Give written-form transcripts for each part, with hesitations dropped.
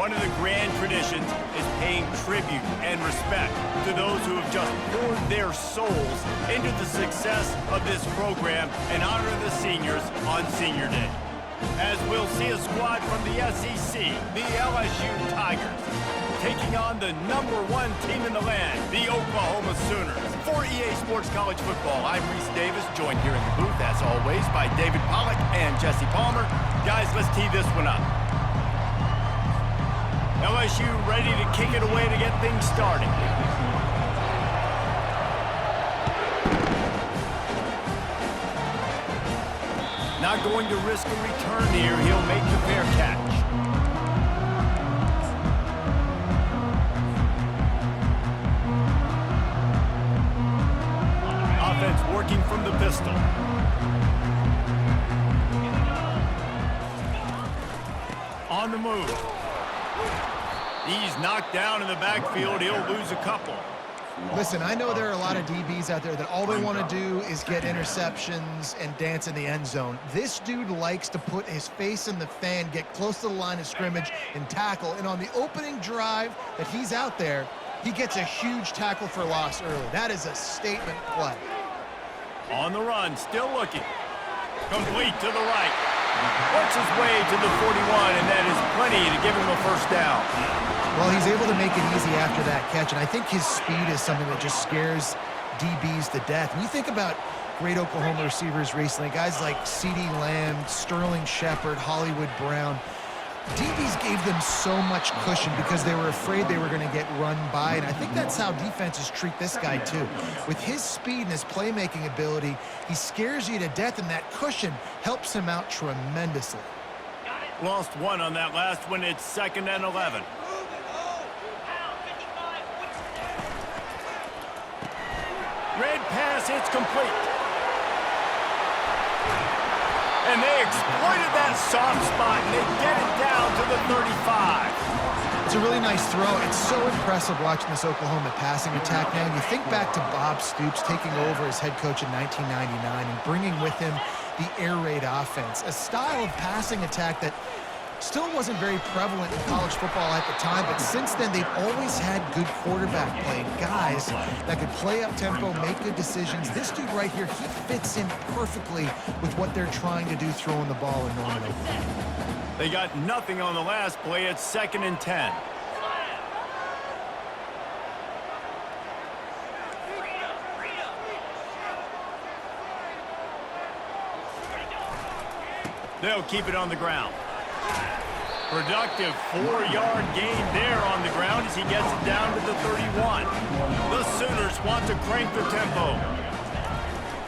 One of the grand traditions is paying tribute and respect to those who have just poured their souls into the success of this program and honor the seniors on Senior Day. As we'll see a squad from the SEC, the LSU Tigers, taking on the #1 team in the land, the Oklahoma Sooners. For EA Sports College Football, I'm Reese Davis, joined here in the booth, as always, by David Pollack and Jesse Palmer. Guys, let's tee this one up. LSU ready to kick it away to get things started. Not going to risk a return here. He'll make the fair catch. Offense working from the pistol. On the move. He's knocked down in the backfield. He'll lose a couple. Listen, I know there are a lot of DBs out there that all they want to do is get interceptions and dance in the end zone. This dude likes to put his face in the fan, get close to the line of scrimmage, and tackle. And on the opening drive that he's out there, he gets a huge tackle for loss early. That is a statement play. On the run, still looking. Complete to the right. Works his way to the 41, and that is plenty to give him a first down. Well, he's able to make it easy after that catch, and I think his speed is something that just scares DBs to death. When you think about great Oklahoma receivers recently, guys like CeeDee Lamb, Sterling Shepard, Hollywood Brown, DBs gave them so much cushion because they were afraid they were going to get run by, and I think that's how defenses treat this guy too. With his speed and his playmaking ability, he scares you to death, and that cushion helps him out tremendously. Lost one on that last one. It's 2nd and 11. Red pass, it's complete. And they exploited that soft spot, and they get it down to the 35. It's a really nice throw. It's so impressive watching this Oklahoma passing attack now. You think back to Bob Stoops taking over as head coach in 1999 and bringing with him the air raid offense, a style of passing attack that still wasn't very prevalent in college football at the time, but since then they've always had good quarterback play, guys that could play up tempo, make good decisions. This dude right here, he fits in perfectly with what they're trying to do throwing the ball in Norman, Oklahoma. They got nothing on the last play. It's 2nd and 10. They'll keep it on the ground. Productive 4-yard gain there on the ground as he gets it down to the 31. The Sooners want to crank the tempo.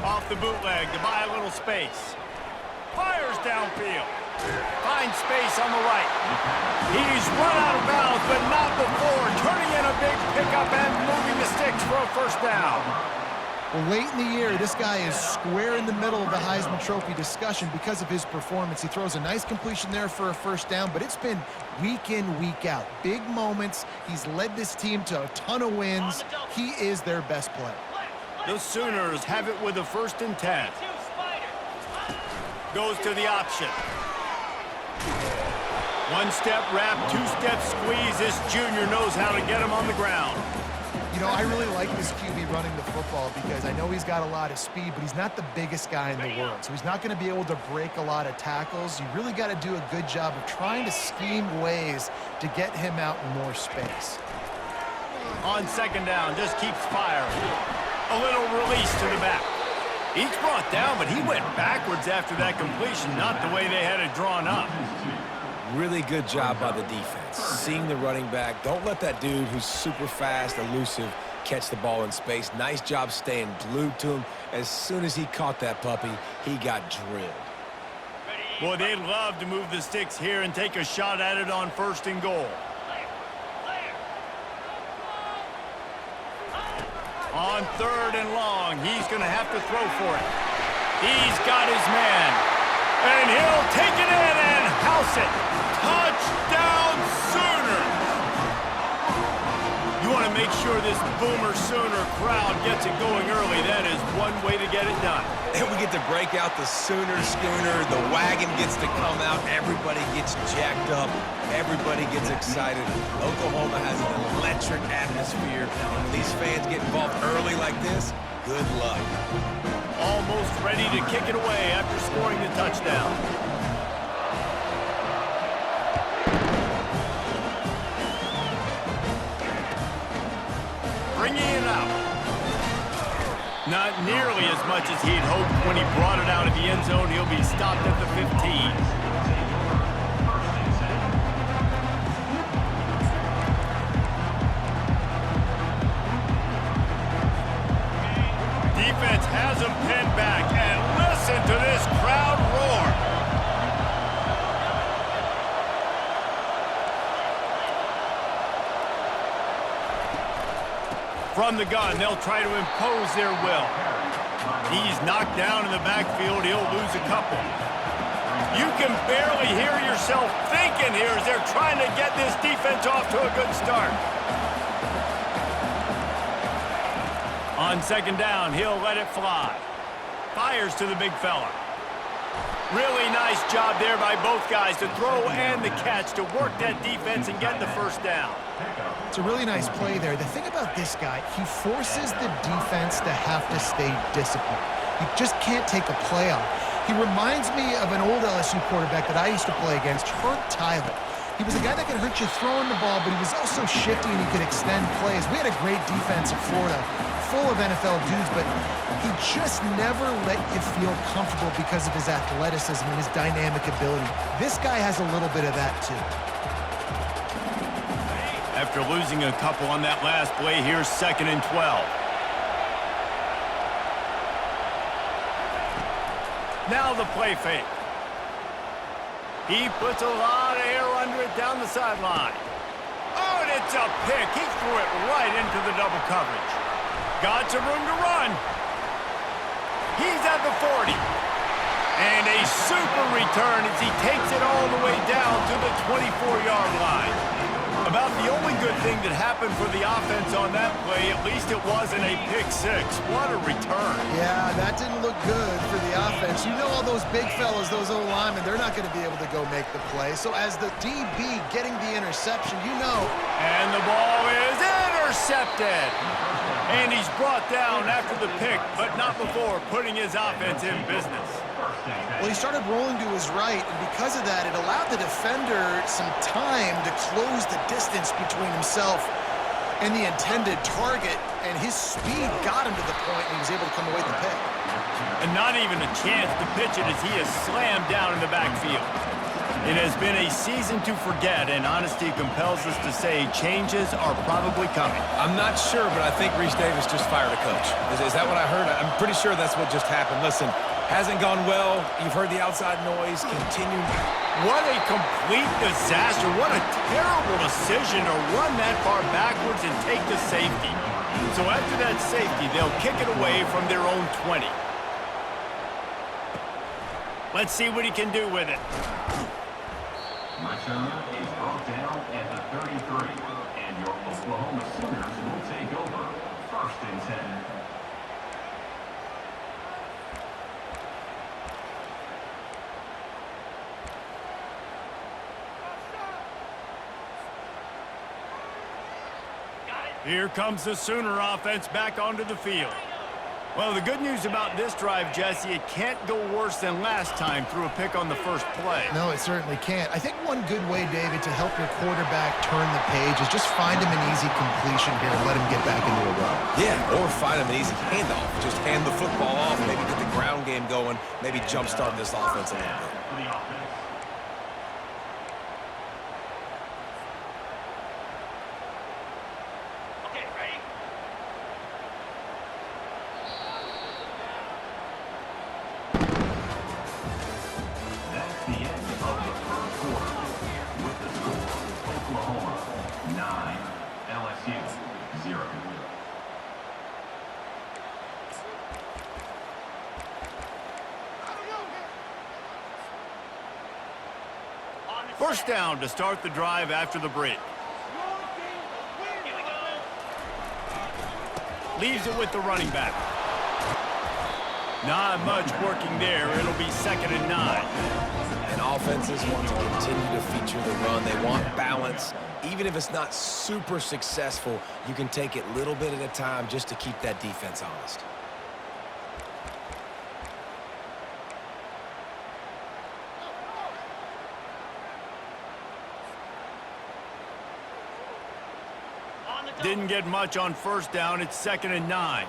Off the bootleg to buy a little space. Fires downfield. Finds space on the right. He's run out of bounds, but not before turning in a big pickup and moving the sticks for a first down. Well, late in the year, this guy is square in the middle of the Heisman Trophy discussion because of his performance. He throws a nice completion there for a first down, but it's been week in, week out. Big moments. He's led this team to a ton of wins. He is their best player. The Sooners have it with a 1st and 10. Goes to the option. One-step wrap, two-step squeeze. This junior knows how to get him on the ground. You know, I really like this QB running the football because I know he's got a lot of speed, but he's not the biggest guy in the world. So he's not going to be able to break a lot of tackles. You really got to do a good job of trying to scheme ways to get him out in more space. On 2nd down, just keeps firing. A little release to the back. He's brought down, but he went backwards after that completion, not the way they had it drawn up. Really good job by the defense. Seeing the running back. Don't let that dude who's super fast, elusive, catch the ball in space. Nice job staying glued to him. As soon as he caught that puppy, he got drilled. Boy, they'd love to move the sticks here and take a shot at it on 1st and goal. On 3rd and long, he's going to have to throw for it. He's got his man. And he'll take it in and house it. Touchdown, Sooners! You want to make sure this Boomer Sooner crowd gets it going early. That is one way to get it done. And we get to break out the Sooner Schooner. The wagon gets to come out. Everybody gets jacked up. Everybody gets excited. Oklahoma has an electric atmosphere. And when these fans get involved early like this, good luck. Almost ready to kick it away after scoring the touchdown. Bringing it out. Not nearly as much as he'd hoped when he brought it out of the end zone. He'll be stopped at the 15. Defense has him pinned back, and listen to this crowd roar. From the gun, they'll try to impose their will. He's knocked down in the backfield. He'll lose a couple. You can barely hear yourself thinking here as they're trying to get this defense off to a good start. On second down, he'll let it fly. Fires to the big fella. Really nice job there by both guys to throw and the catch to work that defense and get the first down. It's a really nice play there. The thing about this guy, he forces the defense to have to stay disciplined. You just can't take a play off. He reminds me of an old LSU quarterback that I used to play against, Herb Tyler. He was a guy that could hurt you throwing the ball, but he was also shifty and he could extend plays. We had a great defense in Florida, full of NFL dudes, but he just never let you feel comfortable because of his athleticism and his dynamic ability. This guy has a little bit of that too. After losing a couple on that last play, here's 2nd and 12. Now the play fake. He puts a lot of air under it down the sideline. Oh, and it's a pick. He threw it right into the double coverage. Got some room to run. He's at the 40. And a super return as he takes it all the way down to the 24-yard line. About the only good thing that happened for the offense on that play, at least it wasn't a pick six. What a return. Yeah, that didn't look good for the offense. You know all those big fellas, those O-linemen, they're not going to be able to go make the play. So as the DB getting the interception, you know. And the ball is intercepted. And he's brought down after the pick, but not before putting his offense in business. Well, he started rolling to his right, and because of that, it allowed the defender some time to close the distance between himself and the intended target, and his speed got him to the point, and he was able to come away with the pick. And not even a chance to pitch it as he is slammed down in the backfield. It has been a season to forget, and honesty compels us to say changes are probably coming. I'm not sure, but I think Reese Davis just fired a coach. Is that what I heard? I'm pretty sure that's what just happened. Listen, hasn't gone well. You've heard the outside noise. Continue. What a complete disaster. What a terrible decision to run that far backwards and take the safety. So after that safety, they'll kick it away from their own 20. Let's see what he can do with it. Return is brought down at the 33, and your Oklahoma Sooners will take over 1st and 10. Here comes the Sooner offense back onto the field. Well, the good news about this drive, Jesse, it can't go worse than last time through a pick on the first play. No, it certainly can't. I think one good way, David, to help your quarterback turn the page is just find him an easy completion here and let him get back into a run. Yeah, or find him an easy handoff. Just hand the football off, maybe get the ground game going, maybe jumpstart this offense a little bit. LSU 0. First down to start the drive after the break. Leaves it with the running back. Not much working there. It'll be 2nd and 9. And offenses want to continue to feature the run. They want balance. Even if it's not super successful, you can take it little bit at a time just to keep that defense honest. Didn't get much on 1st down. It's 2nd and 9.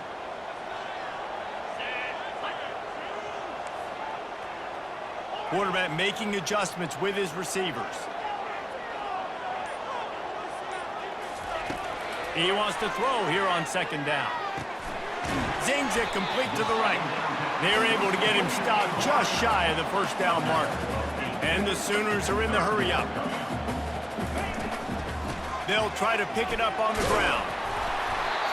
Quarterback making adjustments with his receivers. He wants to throw here on 2nd down. Zings it complete to the right. They're able to get him stopped just shy of the 1st down marker. And the Sooners are in the hurry up. They'll try to pick it up on the ground.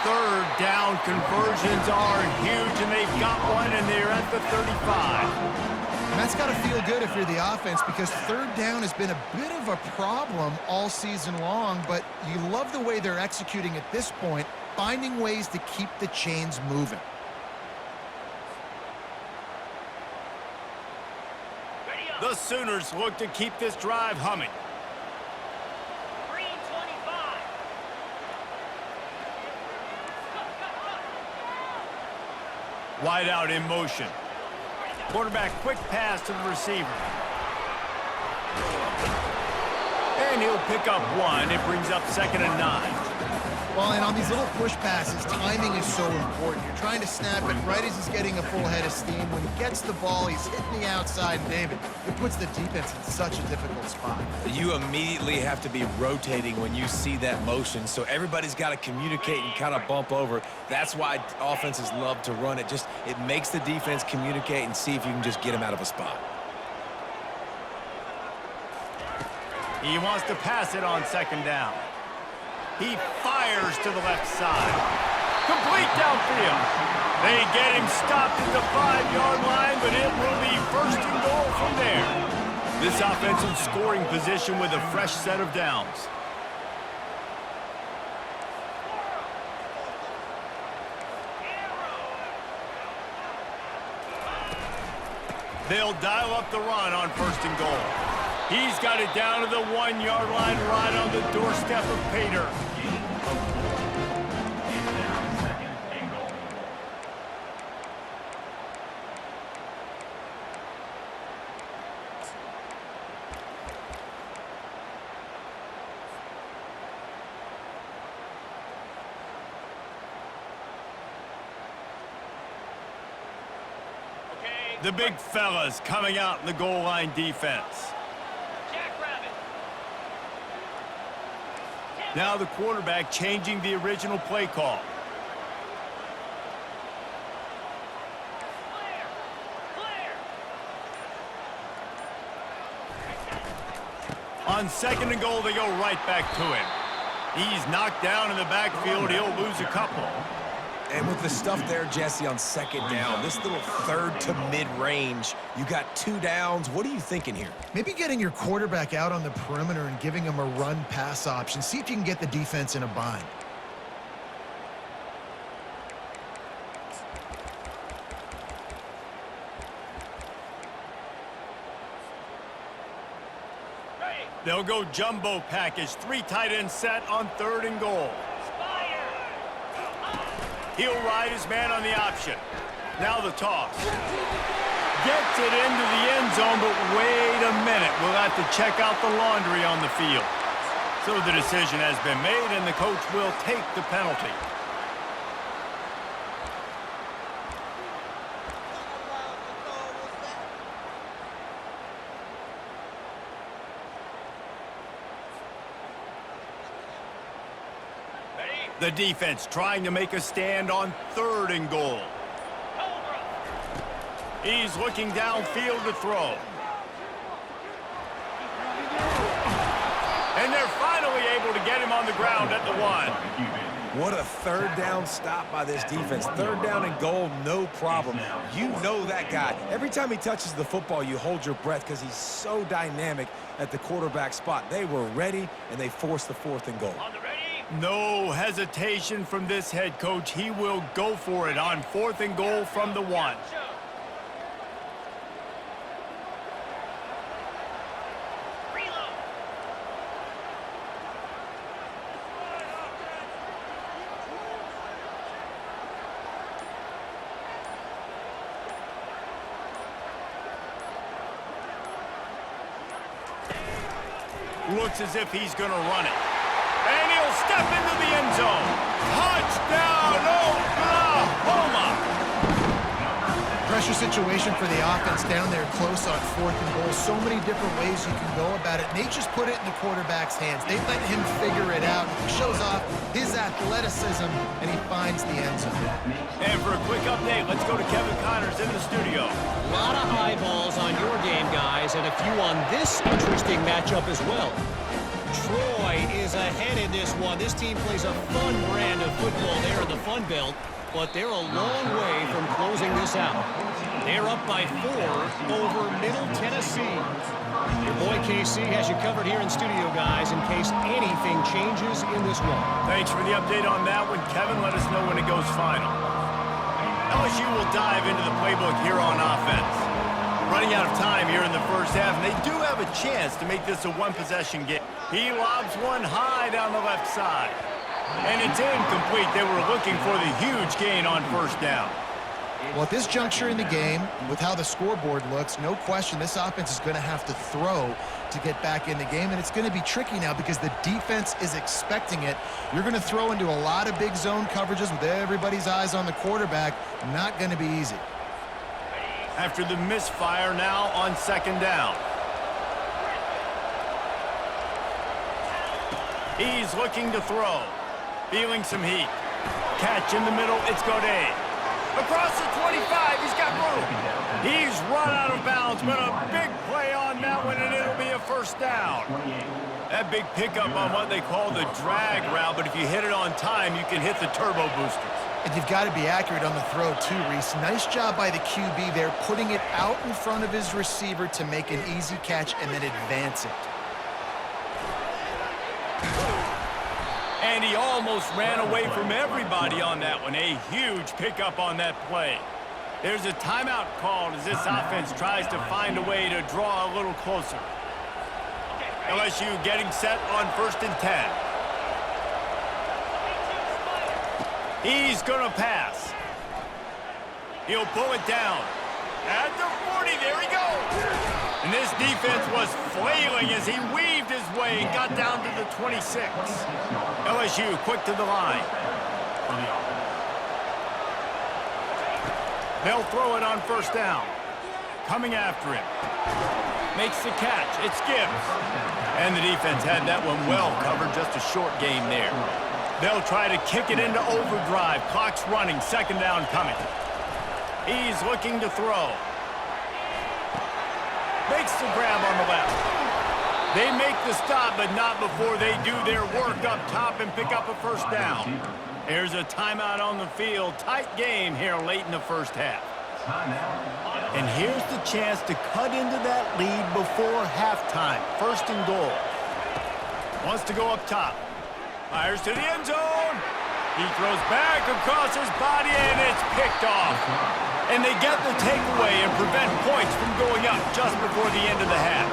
3rd down conversions are huge, and they've got one, and they're at the 35. And that's got to feel good if you're the offense, because 3rd down has been a bit of a problem all season long, but you love the way they're executing at this point, finding ways to keep the chains moving. The Sooners look to keep this drive humming. Wide out in motion. Quarterback quick pass to the receiver. And he'll pick up one. It brings up 2nd and 9. Well, and on these little push passes, timing is so important. You're trying to snap it right as he's getting a full head of steam. When he gets the ball, he's hitting the outside, and David, it puts the defense in such a difficult spot. You immediately have to be rotating when you see that motion, so everybody's got to communicate and kind of bump over. That's why offenses love to run it. It makes the defense communicate and see if you can just get him out of a spot. He wants to pass it on 2nd down. He fires to the left side. Complete downfield. They get him stopped at the 5-yard line, but it will be 1st and goal from there. This offense in scoring position with a fresh set of downs. They'll dial up the run on 1st and goal. He's got it down to the 1-yard line, right on the doorstep of Pater. The big fellas coming out in the goal line defense. Now the quarterback changing the original play call. On 2nd and goal, they go right back to him. He's knocked down in the backfield. He'll lose a couple. And with the stuff there, Jesse, on 2nd down, this little 3rd to mid-range, you got 2 downs. What are you thinking here? Maybe getting your quarterback out on the perimeter and giving him a run-pass option. See if you can get the defense in a bind. They'll go jumbo package, 3 tight end set on 3rd and goal. He'll ride his man on the option. Now the toss. Gets it into the end zone, but wait a minute. We'll have to check out the laundry on the field. So the decision has been made, and the coach will take the penalty. The defense trying to make a stand on 3rd and goal. He's looking downfield to throw. And they're finally able to get him on the ground at the 1. What a 3rd down stop by this defense. 3rd down and goal, no problem. You know that guy. Every time he touches the football, you hold your breath because he's so dynamic at the quarterback spot. They were ready, and they forced the 4th and goal. On the ready, No hesitation from this head coach. He will go for it on 4th and goal from the 1. Looks as if he's going to run it. And he'll step into the end zone. Touchdown, Oklahoma! Pressure situation for the offense down there close on 4th and goal. So many different ways you can go about it. And they just put it in the quarterback's hands. They let him figure it out. He shows off his athleticism, and he finds the end zone. And for a quick update, let's go to Kevin Connors in the studio. A lot of eyeballs on your game, guys, and a few on this interesting matchup as well. Troy is ahead in this one. This team plays a fun brand of football there in the Fun Belt, but they're a long way from closing this out. They're up by 4 over Middle Tennessee. Your boy KC has you covered here in studio, guys, in case anything changes in this one. Thanks for the update on that one, Kevin. Let us know when it goes final. LSU will dive into the playbook here on offense. Running out of time here in the first half, and they do have a chance to make this a one-possession game. He lobs one high down the left side. And it's incomplete. They were looking for the huge gain on 1st down. Well, at this juncture in the game, with how the scoreboard looks, no question this offense is going to have to throw to get back in the game, and it's going to be tricky now because the defense is expecting it. You're going to throw into a lot of big zone coverages with everybody's eyes on the quarterback. Not going to be easy. After the misfire now on 2nd down. He's looking to throw. Feeling some heat. Catch in the middle. It's Godet. Across the 25. He's got room. He's run out of bounds, but a big play on that one, and it'll be a 1st down. That big pickup on what they call the drag route, but if you hit it on time, you can hit the turbo boosters. And you've got to be accurate on the throw, too, Reese. Nice job by the QB there, putting it out in front of his receiver to make an easy catch and then advance it. And he almost ran away from everybody on that one. A huge pickup on that play. There's a timeout called as this offense tries to find a way to draw a little closer. LSU getting set on 1st and 10. He's going to pass. He'll pull it down. At the 40, there he goes. And this defense was flailing as he weaved his way and got down to the 26. LSU quick to the line. They'll throw it on 1st down. Coming after him. Makes the catch. It's Gibbs. And the defense had that one well covered. Just a short game there. They'll try to kick it into overdrive. Clock's running. 2nd down coming. He's looking to throw. Makes the grab on the left. They make the stop, but not before they do their work up top and pick up a 1st down. There's a timeout on the field. Tight game here late in the 1st half. And here's the chance to cut into that lead before halftime. 1st and goal. Wants to go up top. Fires to the end zone. He throws back across his body, and it's picked off. And they get the takeaway and prevent points from going up just before the end of the half.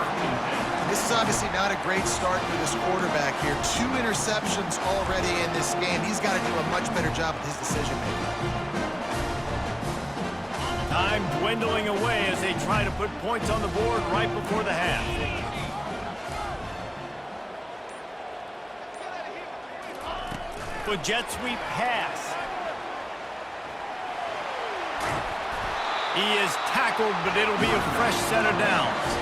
This is obviously not a great start for this quarterback here. 2 interceptions already in this game. He's got to do a much better job with his decision-making. Time dwindling away as they try to put points on the board right before the half. The jet sweep pass. He is tackled, but it'll be a fresh set of downs.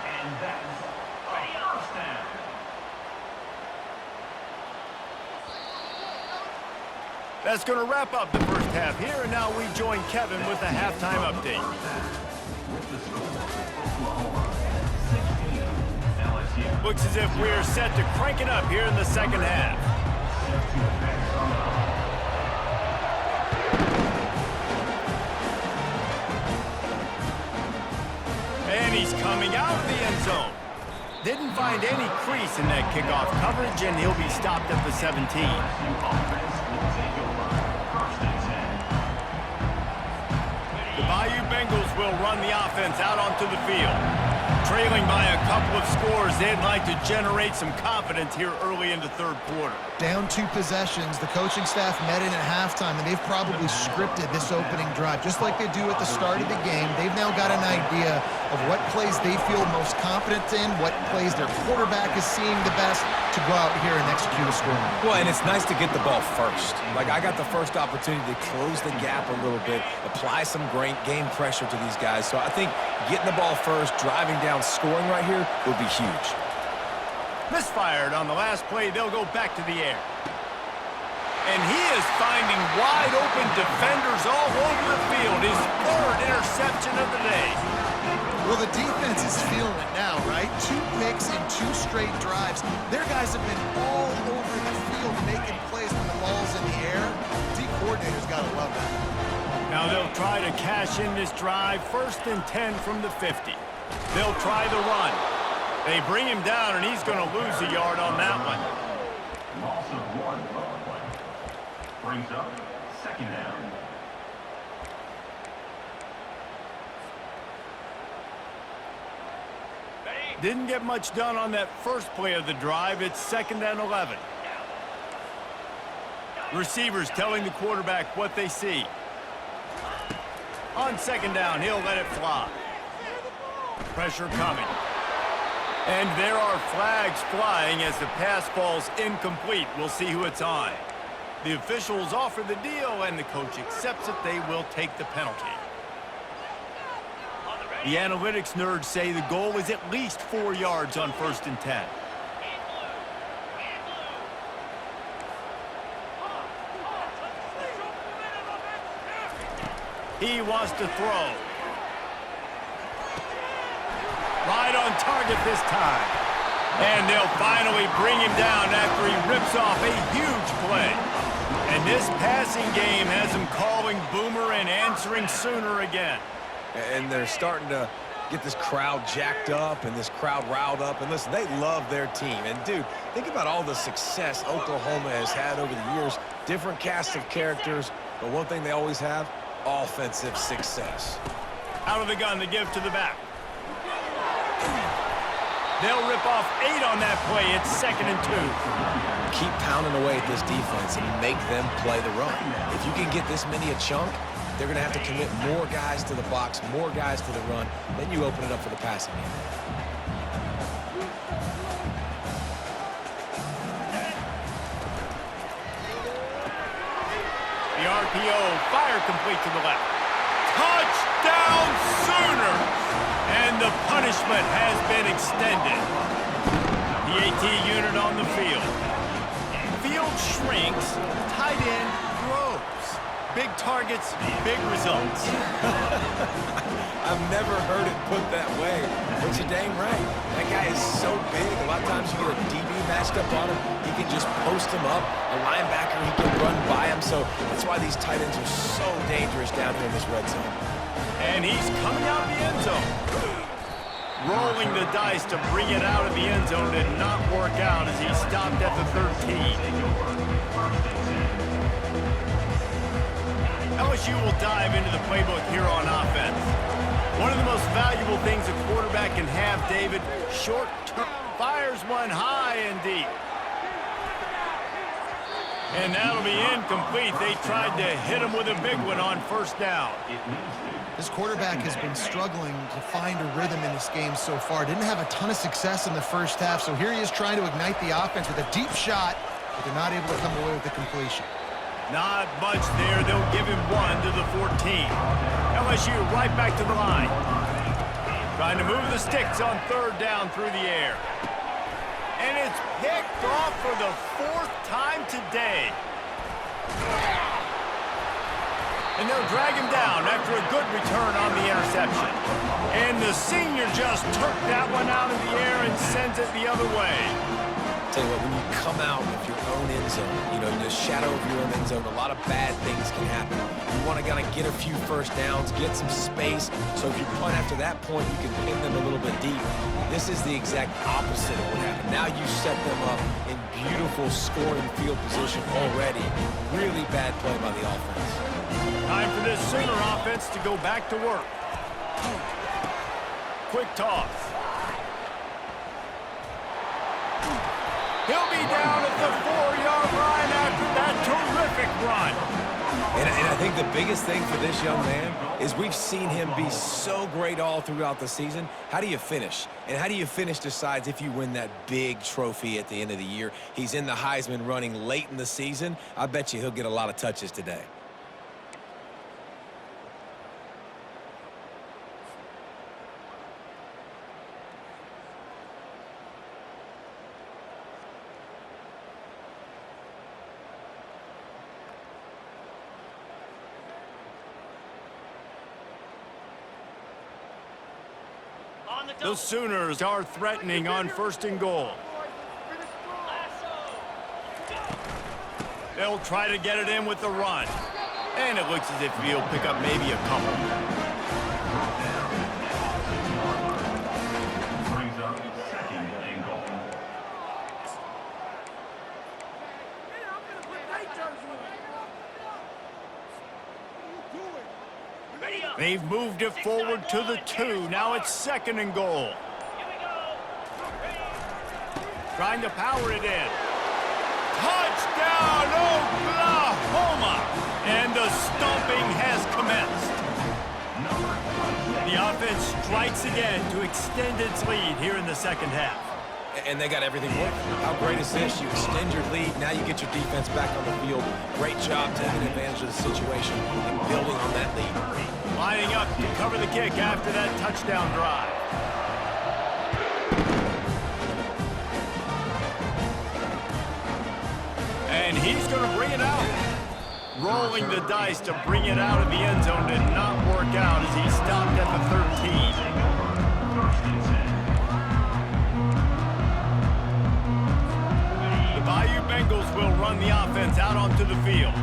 And that's a 1st down. That's going to wrap up the 1st half here, and now we join Kevin with a halftime update. Looks as if we're set to crank it up here in the 2nd half. And he's coming out of the end zone. Didn't find any crease in that kickoff coverage, and he'll be stopped at the 17. LSU offense will take over. First and 10. The Bayou Bengals will run the offense out onto the field. Trailing by a couple of scores, they'd like to generate some confidence here early in the third quarter. Down 2 possessions, the coaching staff met in at halftime, and they've probably scripted this opening drive. Just like they do at the start of the game, they've now got an idea of what plays they feel most confident in, what plays their quarterback is seeing the best to go out here and execute a scoring. Well, and it's nice to get the ball first. Like, I got the first opportunity to close the gap a little bit, apply some game pressure to these guys. So I think getting the ball first, driving down, scoring right here will be huge. Misfired on the last play. They'll go back to the air. And he is finding wide open defenders all over the field. His 3rd interception of the day. Well, the defense is feeling it now, right? 2 picks in 2 straight drives. Their guys have been all over the field making plays when the ball's in the air. D coordinator's got to love that. Now they'll try to cash in this drive. 1st and 10 from the 50. They'll try the run. They bring him down, and he's going to lose a yard on that one. Loss of 1 on the play. Brings up 2nd down. Didn't get much done on that first play of the drive. It's 2nd and 11. Receivers telling the quarterback what they see. On 2nd down, he'll let it fly. Pressure coming. And there are flags flying as the pass falls incomplete. We'll see who it's on. The officials offer the deal, and the coach accepts it. They will take the penalty. The analytics nerds say the goal is at least 4 yards on 1st and 10. He wants to throw. Right on target this time. And they'll finally bring him down after he rips off a huge play. And this passing game has him calling Boomer and answering Sooner again. And they're starting to get this crowd jacked up and this crowd riled up. And listen, they love their team. And, dude, think about all the success Oklahoma has had over the years. Different cast of characters. But one thing they always have, offensive success. Out of the gun to give to the back. They'll rip off 8 on that play. It's 2nd and 2. Keep pounding away at this defense and make them play the run. If you can get this many a chunk, they're going to have to commit more guys to the box, more guys to the run. Then you open it up for the passing game. The RPO, fire complete to the left. Touchdown Sooners! And the punishment has been extended. The AT unit on the field. Field shrinks, tight end grows. Big targets, big results. I've never heard it put that way, but you're dang right. That guy is so big. A lot of times you get a DB matched up on him. He can just post him up. A linebacker, he can run by him. So that's why these tight ends are so dangerous down here in this red zone. And he's coming out of the end zone. Rolling the dice to bring it out of the end zone did not work out as he stopped at the 13. LSU will dive into the playbook here on offense. One of the most valuable things a quarterback can have, David, short term, fires one high and deep. And that'll be incomplete. They tried to hit him with a big one on 1st down. This quarterback has been struggling to find a rhythm in this game so far. Didn't have a ton of success in the first half, so here he is trying to ignite the offense with a deep shot, but they're not able to come away with the completion. Not much there. They'll give him 1 to the 14. LSU right back to the line. Trying to move the sticks on 3rd down through the air. And it's picked off for the 4th time today. And they'll drag him down after a good return on the interception. And the senior just took that one out of the air and sends it the other way. Tell you what, when you come out of your own end zone, you know, the shadow of your own end zone, a lot of bad things can happen. You want to kind of get a few first downs, get some space, so if you punt after that point, you can pin them a little bit deep. This is the exact opposite of what happened. Now you set them up in beautiful scoring field position already. Really bad play by the offense. Time for this Sooner offense to go back to work. Quick toss. He'll be down at the 4-yard line after that terrific run. And I think the biggest thing for this young man is we've seen him be so great all throughout the season. How do you finish? And how do you finish decides if you win that big trophy at the end of the year. He's in the Heisman running late in the season. I bet you he'll get a lot of touches today. The Sooners are threatening on 1st and goal. They'll try to get it in with the run. And it looks as if he'll pick up maybe a couple. Brings up 2nd and goal. They've moved it forward to the 2. Now it's 2nd and goal. Trying to power it in. Touchdown, Oklahoma! And the stomping has commenced. The offense strikes again to extend its lead here in the 2nd half. And they got everything working. How great is this? You extend your lead. Now you get your defense back on the field. Great job taking advantage of the situation and building on that lead. Lining up to cover the kick after that touchdown drive. And he's going to bring it out. Rolling the dice to bring it out of the end zone did not work out as he stopped at the 13. The Bayou Bengals will run the offense out onto the field.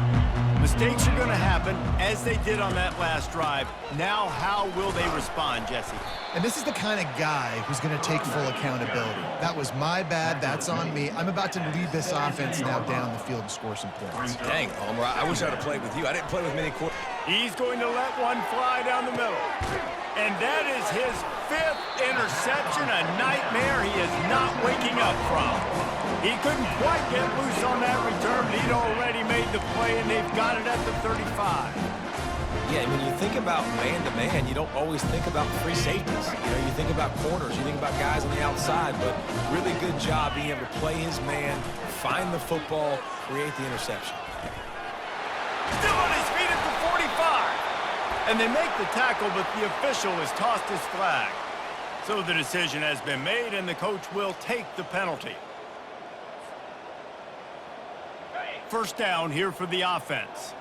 Mistakes are going to happen, as they did on that last drive. Now, how will they respond, Jesse? And this is the kind of guy who's going to take full accountability. That was my bad. That's on me. I'm about to lead this offense now down the field and score some points. Dang, Homer, I wish I'd have played with you. I didn't play with many quarterbacks. He's going to let one fly down the middle. And that is his 5th interception, a nightmare he is not waking up from. He couldn't quite get loose on that return, but he'd already made the play, and they've got it at the 35. Yeah, when you think about man-to-man, you don't always think about free safeties. You know, you think about corners, you think about guys on the outside, but really good job being able to play his man, find the football, create the interception. Still on his feet at the 45. And they make the tackle, but the official has tossed his flag. So the decision has been made, and the coach will take the penalty. First down here for the offense.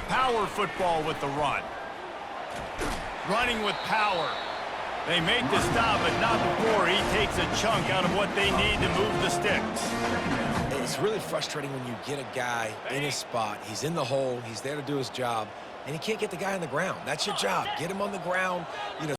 Power football with the run. Running with power. They make the stop, but not before he takes a chunk out of what they need to move the sticks. It's really frustrating when you get a guy in his spot. He's in the hole. He's there to do his job, and he can't get the guy on the ground. That's your job. Get him on the ground. You know.